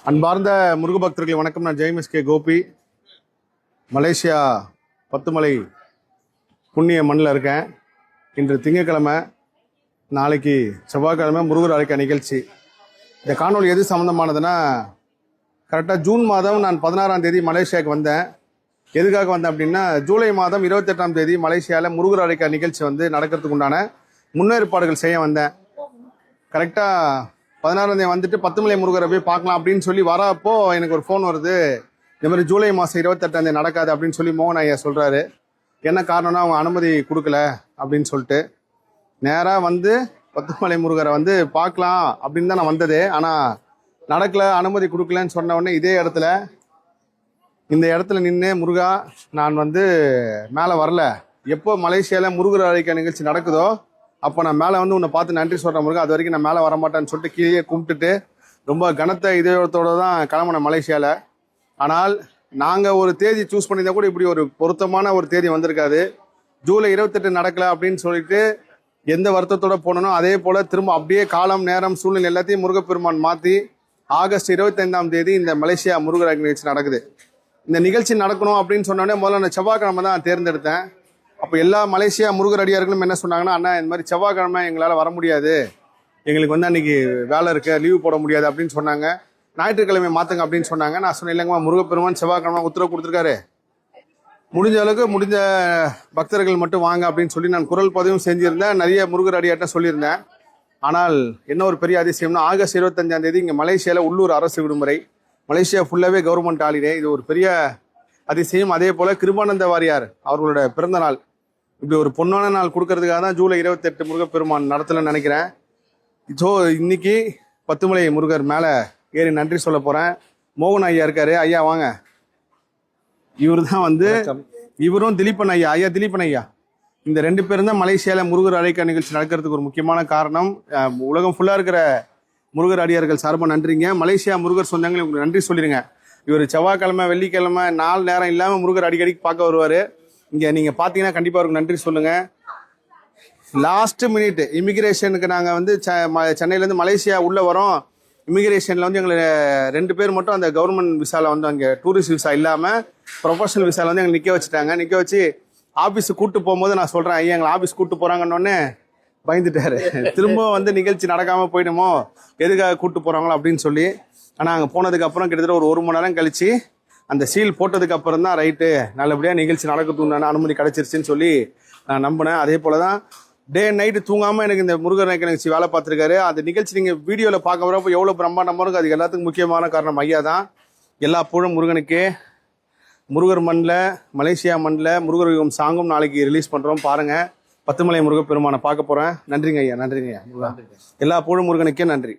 அன்பார்ந்த முருக பக்தர்கள் வணக்கம். நான் ஜெய்எம்எஸ்கே கோபி. மலேசியா பத்துமலை புண்ணிய மண்ணில் இருக்கேன். இன்று திங்கட்கிழமை, நாளைக்கு செவ்வாய்க்கிழமை முருகர் அழைக்க நிகழ்ச்சி. இந்த காணொலி எது சம்மந்தமானதுன்னா, கரெக்டாக ஜூன் மாதம் நான் 16ஆம் தேதி மலேசியாவுக்கு வந்தேன். எதுக்காக வந்தேன் அப்படின்னா, ஜூலை மாதம் 28ஆம் தேதி மலேசியாவில் முருகர் அழைக்க நிகழ்ச்சி நடக்கிறதுக்கு உண்டான முன்னேற்பாடுகள் செய்ய வந்தேன். கரெக்டாக 16ஆம் தேதி வந்துட்டு பத்துமலை முருகரை போய் பார்க்கலாம் அப்படின்னு சொல்லி வரப்போ எனக்கு ஒரு ஃபோன் வருது. இந்த மாதிரி ஜூலை மாதம் 28ஆம் தேதி நடக்காது அப்படின்னு சொல்லி மோகன் ஐயா சொல்கிறாரு. என்ன காரணம்னா, அவங்க அனுமதி கொடுக்கல அப்படின்னு சொல்லிட்டு நேராக பத்துமலை முருகரை பார்க்கலாம் அப்படின்னு தான் நான் வந்தது. ஆனால் நடக்கலை, அனுமதி கொடுக்கலன்னு சொன்ன உடனே இந்த இடத்துல நின்று, முருகா நான் மேலே வரல, எப்போ மலேசியாவில் முருகர் அழைக்க நிகழ்ச்சி நடக்குதோ அப்போ நான் மேலே உன்னை பார்த்து நன்றி சொல்கிறேன் முருகா, அது வரைக்கும் நான் மேலே வரமாட்டேன்னு சொல்லிட்டு கீழே கும்பிட்டுட்டு ரொம்ப கனத்த இதயத்தோடு தான் கிளம்புனேன் மலேசியாவில். ஆனால் நாங்கள் ஒரு தேதி சூஸ் பண்ணியிருந்தா கூட இப்படி ஒரு பொருத்தமான ஒரு தேதி வந்திருக்காது. ஜூலை 28 நடக்கலை அப்படின்னு சொல்லிட்டு எந்த வருத்தத்தோடு போனனோ அதே போல் திரும்ப அப்படியே காலம் நேரம் சூழ்நிலை எல்லாத்தையும் முருகப்பெருமான் மாற்றி ஆகஸ்ட் 25ஆம் தேதி இந்த மலேசியா முருகர் அழைக்க நிகழ்ச்சி நடக்குது. இந்த நிகழ்ச்சி நடக்கணும் அப்படின்னு சொன்னோடனே முதல்ல நான் செவ்வாய்க்கிழமை தான் தேர்ந்தெடுத்தேன். அப்போ எல்லா மலேசியா முருகர் அடியார்களும் என்ன சொன்னாங்கன்னா, அண்ணா இந்த மாதிரி செவ்வாய்க்கிழமை எங்களால் வர முடியாது, எங்களுக்கு அன்றைக்கி வேலை இருக்க, லீவு போட முடியாது அப்படின்னு சொன்னாங்க. ஞாயிற்றுக்கிழமை மாற்றுங்க அப்படின்னு சொன்னாங்க. நான் சொன்னேன், இல்லைங்கம்மா, முருகப்பெருமான் செவ்வாய்க்கிழமை உத்தரவு கொடுத்துருக்காரு, முடிஞ்ச அளவுக்கு முடிஞ்ச பக்தர்கள் மட்டும் வாங்க அப்படின்னு சொல்லி நான் குரல் பதிவும் செஞ்சுருந்தேன். நிறைய முருகர் அடியார்ட்ட சொல்லியிருந்தேன். ஆனால் என்ன ஒரு பெரிய அதிசயம்னா, ஆகஸ்ட் 25ஆம் தேதி இங்கே மலேசியாவில் உள்ளூர் அரசு விடுமுறை, மலேசியா ஃபுல்லாகவே கவர்மெண்ட் ஹாலிடே. இது ஒரு பெரிய அதிசயம். அதே போல் கிருபானந்த வாரியார் அவர்களோட பிறந்த நாள், இப்படி ஒரு பொன்னான நாள் கொடுக்கறதுக்காக தான் ஜூலை 28 முருகப்பெருமான் நடத்தலன்னு நினைக்கிறேன். ஸோ இன்னைக்கு பத்துமலை முருகர் மேலே ஏறி நன்றி சொல்ல போகிறேன். மோகன் ஐயா இருக்காரு. ஐயா வாங்க. இவர் தான் இவரும் திலீபன் ஐயா. ஐயா திலீபன் ஐயா, இந்த 2 பேரும் தான் மலேசியாவில் முருகர் அழைக்க நிகழ்ச்சி நடக்கிறதுக்கு ஒரு முக்கியமான காரணம். உலகம் ஃபுல்லாக இருக்கிற முருகர் அடியார்கள் சார்பாக நன்றிங்க. மலேசியா முருகர் சொந்தங்கள் உங்களுக்கு நன்றி சொல்லிடுங்க. இவர் செவ்வாய்க்கிழமை வெள்ளிக்கிழமை 4 நேரம் இல்லாமல் முருகர் அடிக்கடி பார்க்க வருவார். இங்கே நீங்கள் பார்த்தீங்கன்னா கண்டிப்பாக அவருக்கு நன்றி சொல்லுங்கள். லாஸ்ட் மினிட் இமிகிரேஷனுக்கு நாங்கள் சென்னையிலேருந்து மலேசியா உள்ளே வரோம். இமிகிரேஷனில் எங்களை 2 பேர் மட்டும் அந்த கவர்மெண்ட் விசாவில் அங்கே டூரிஸ்ட் விசா இல்லாமல் ப்ரொஃபஷனல் விசாவில் எங்களை நிற்க வச்சுட்டாங்க. நிற்க வச்சு ஆஃபீஸுக்கு கூப்பிட்டு போகும்போது நான் சொல்கிறேன், ஐயா எங்களை ஆஃபீஸ் கூப்பிட்டு போகிறாங்கன்னொன்னே பயந்துட்டாரு. திரும்ப நிகழ்ச்சி நடக்காமல் போயிடுமோ, எதுக்காக கூப்பிட்டு போகிறாங்களோ அப்படின்னு சொல்லி. ஆனால் அங்கே போனதுக்கப்புறம் கிட்டத்தட்ட ஒரு மணி நேரம் கழித்து அந்த சீல் போட்டதுக்கு அப்புறம் தான் ரைட்டு, நல்லபடியாக நிகழ்ச்சி நடக்கணும்னு அனுமதி கிடச்சிருச்சுன்னு சொல்லி நான் நம்பினேன். அதே போல் தான் டே நைட்டு தூங்காமல் எனக்கு இந்த முருகர் நிகழ்ச்சி வேலை பார்த்துருக்காரு. அந்த நிகழ்ச்சி நீங்கள் வீடியோவில் பார்க்க வரப்போ எவ்வளோ பிரம்மாண்டமாக இருக்கும். அதுக்கு எல்லாத்துக்கும் முக்கியமான காரணம் ஐயா தான். எல்லா புகழும் முருகனுக்கே. முருகர் மண்ணில், மலேசியா மண்ணில் முருகர் யுகம் சாங்கும் நாளைக்கு ரிலீஸ் பண்ணுறோம், பாருங்கள். பத்துமலை முருகப்பெருமானை பார்க்க போகிறேன். நன்றிங்க ஐயா, நன்றிங்க ஐயா. எல்லா புகழும் முருகனுக்கே நன்றி.